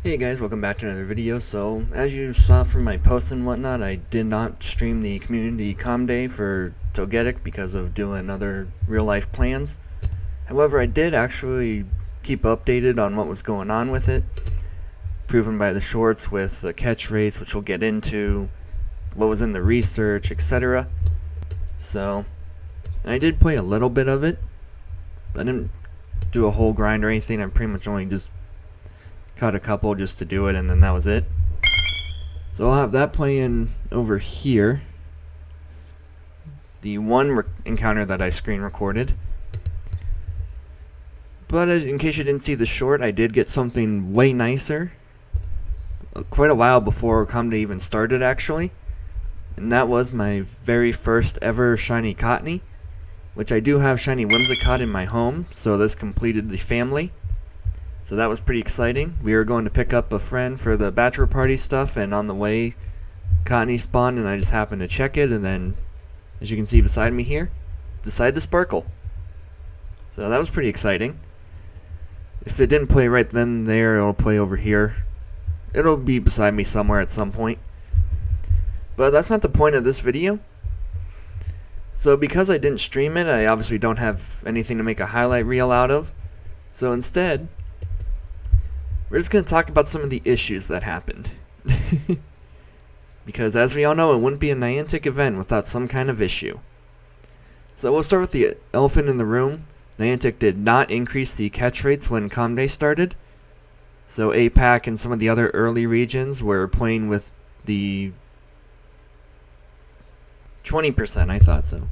Hey guys, welcome back to another video. So, as you saw from my posts and whatnot, I did not stream the community comm day for Togetic because of doing other real life plans. However, I did actually keep updated on what was going on with it, proven by the shorts with the catch rates, which we'll get into, what was in the research, etc. So, I did play a little bit of it, but I didn't do a whole grind or anything. I pretty much only just caught a couple just to do it, and then that was it. So I'll have that playing over here. The one encounter that I screen recorded. But in case you didn't see the short, I did get something way nicer. Quite a while before Comedy even started, actually. And that was my very first ever shiny Cottony, which I do have shiny Whimsicott in my home, so this completed the family. So that was pretty exciting. We were going to pick up a friend for the bachelor party stuff, and on the way, Cottony spawned, and I just happened to check it, and then, as you can see beside me here, decided to sparkle. So that was pretty exciting. If it didn't play right then and there, it'll play over here. It'll be beside me somewhere at some point. But that's not the point of this video. So because I didn't stream it, I obviously don't have anything to make a highlight reel out of. So instead, we're just going to talk about some of the issues that happened. Because as we all know, it wouldn't be a Niantic event without some kind of issue. So we'll start with the elephant in the room. Niantic did not increase the catch rates when Comm Day started. So APAC and some of the other early regions were playing with the 20%, I thought so.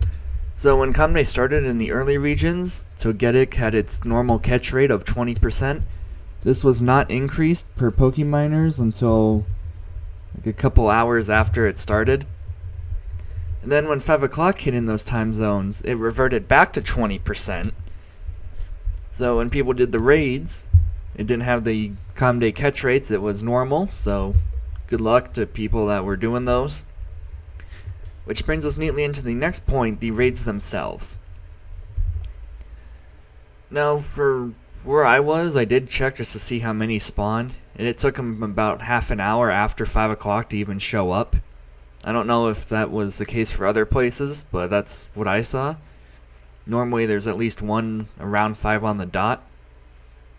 So when Comm Day started in the early regions, Togetic had its normal catch rate of 20%. This was not increased per Pokeminers until like a couple hours after it started. And then when 5 o'clock hit in those time zones, it reverted back to 20%. So when people did the raids, it didn't have the Comm Day catch rates, it was normal, so good luck to people that were doing those. Which brings us neatly into the next point, the raids themselves. Now for where I was, I did check just to see how many spawned, and it took them about half an hour after 5 o'clock to even show up. I don't know if that was the case for other places, but that's what I saw. Normally there's at least one around 5 on the dot,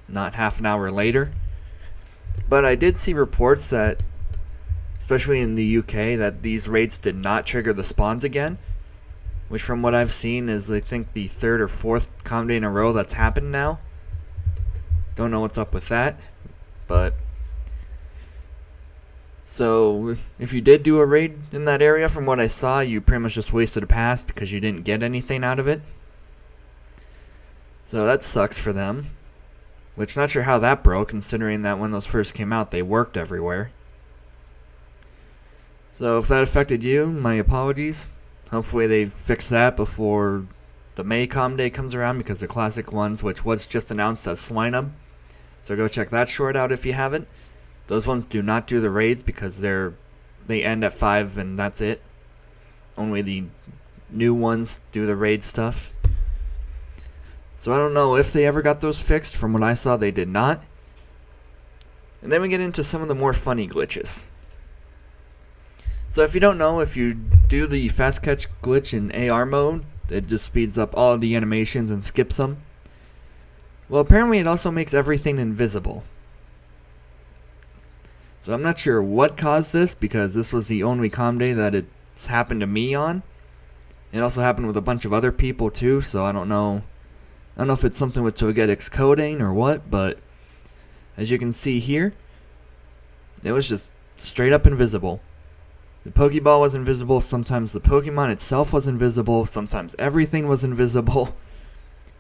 not half an hour later. But I did see reports that, especially in the UK, that these raids did not trigger the spawns again, which from what I've seen is I think the 3rd or 4th Comm Day in a row that's happened now. Don't know what's up with that, but so if you did do a raid in that area, from what I saw, you pretty much just wasted a pass because you didn't get anything out of it. So that sucks for them, which not sure how that broke, considering that when those first came out, they worked everywhere. So if that affected you, my apologies. Hopefully they fix that before the May Comm Day comes around, because the classic ones, which was just announced as Swinub, so go check that short out if you haven't. Those ones do not do the raids because they end at 5 and that's it. Only the new ones do the raid stuff. So I don't know if they ever got those fixed. From what I saw, they did not. And then we get into some of the more funny glitches. So if you don't know, if you do the fast catch glitch in AR mode, it just speeds up all of the animations and skips them. Well, apparently it also makes everything invisible. So I'm not sure what caused this, because this was the only Comm Day that it's happened to me on. It also happened with a bunch of other people too, so I don't know if it's something with Togetic's coding or what, but as you can see here, it was just straight up invisible. The Pokeball was invisible, sometimes the Pokemon itself was invisible, sometimes everything was invisible.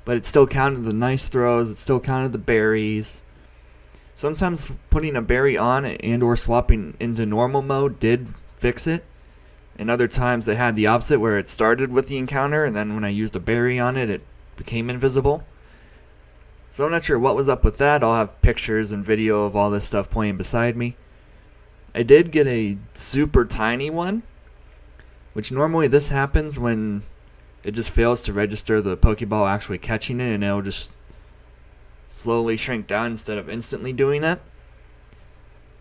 But it still counted the nice throws, it still counted the berries. Sometimes putting a berry on and or swapping into normal mode did fix it. And other times it had the opposite, where it started with the encounter, and then when I used a berry on it, it became invisible. So I'm not sure what was up with that. I'll have pictures and video of all this stuff playing beside me. I did get a super tiny one, which normally this happens when it just fails to register the Pokeball actually catching it, and it'll just slowly shrink down instead of instantly doing that.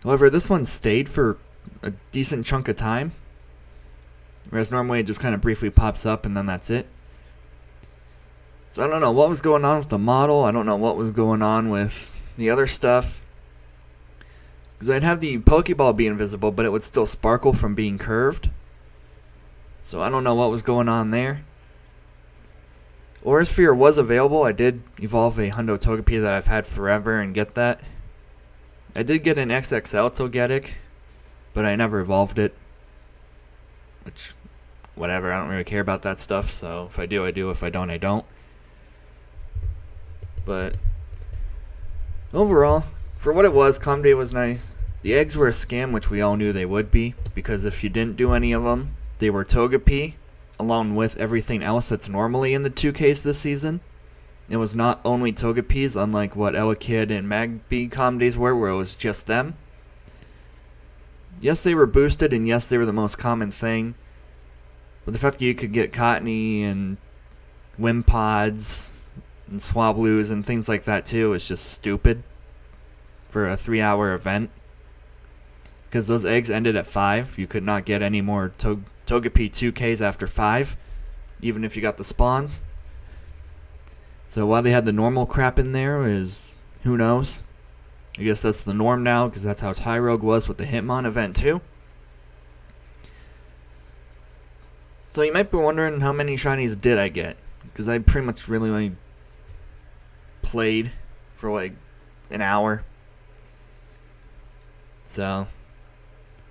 However, this one stayed for a decent chunk of time, whereas normally it just kind of briefly pops up and then that's it. So I don't know what was going on with the model. I don't know what was going on with the other stuff. Because I'd have the Pokeball be invisible, but it would still sparkle from being curved. So I don't know what was going on there. Aura Sphere was available. I did evolve a Hundo Togepi that I've had forever and get that. I did get an XXL Togetic, but I never evolved it. Which, whatever, I don't really care about that stuff. So if I do, I do. If I don't, I don't. But overall, for what it was, Calm Day was nice. The eggs were a scam, which we all knew they would be, because if you didn't do any of them, they were Togepi, along with everything else that's normally in the 2Ks this season. It was not only Togepis, unlike what Elekid and Magby Calm Days were, where it was just them. Yes, they were boosted, and yes, they were the most common thing. But the fact that you could get Cottony and Wimpods and Swablues and things like that too is just stupid for a 3-hour event. Because those eggs ended at 5. You could not get any more Togepi 2Ks after 5, even if you got the spawns. So while they had the normal crap in there, is who knows? I guess that's the norm now, because that's how Tyrogue was with the Hitmon event too. So you might be wondering how many shinies did I get, because I pretty much really only played for like an hour. So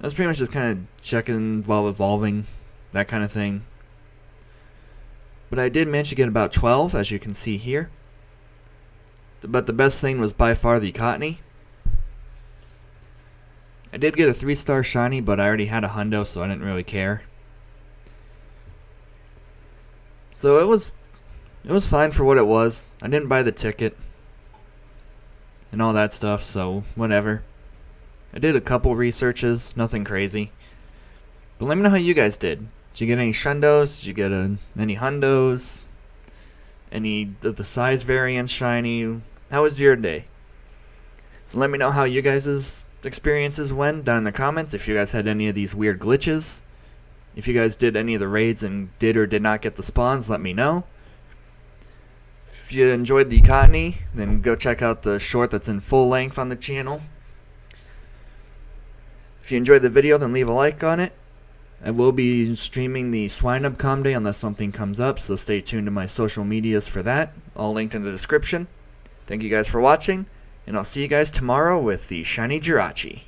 I was pretty much just kind of checking while evolving, that kind of thing. But I did manage to get about 12, as you can see here. But the best thing was by far the Cottony. I did get a 3-star shiny, but I already had a Hundo, so I didn't really care. So it was fine for what it was. I didn't buy the ticket and all that stuff, so whatever. I did a couple researches, nothing crazy. But let me know how you guys did. Did you get any Shundos? Did you get any Hundos? Any of the size variants shiny? How was your day? So let me know how you guys' experiences went down in the comments. If you guys had any of these weird glitches. If you guys did any of the raids and did or did not get the spawns, let me know. If you enjoyed the Cottony, then go check out the short that's in full length on the channel. If you enjoyed the video, then leave a like on it. I will be streaming the Swinub Calm Day unless something comes up, so stay tuned to my social medias for that. All linked in the description. Thank you guys for watching, and I'll see you guys tomorrow with the Shiny Jirachi.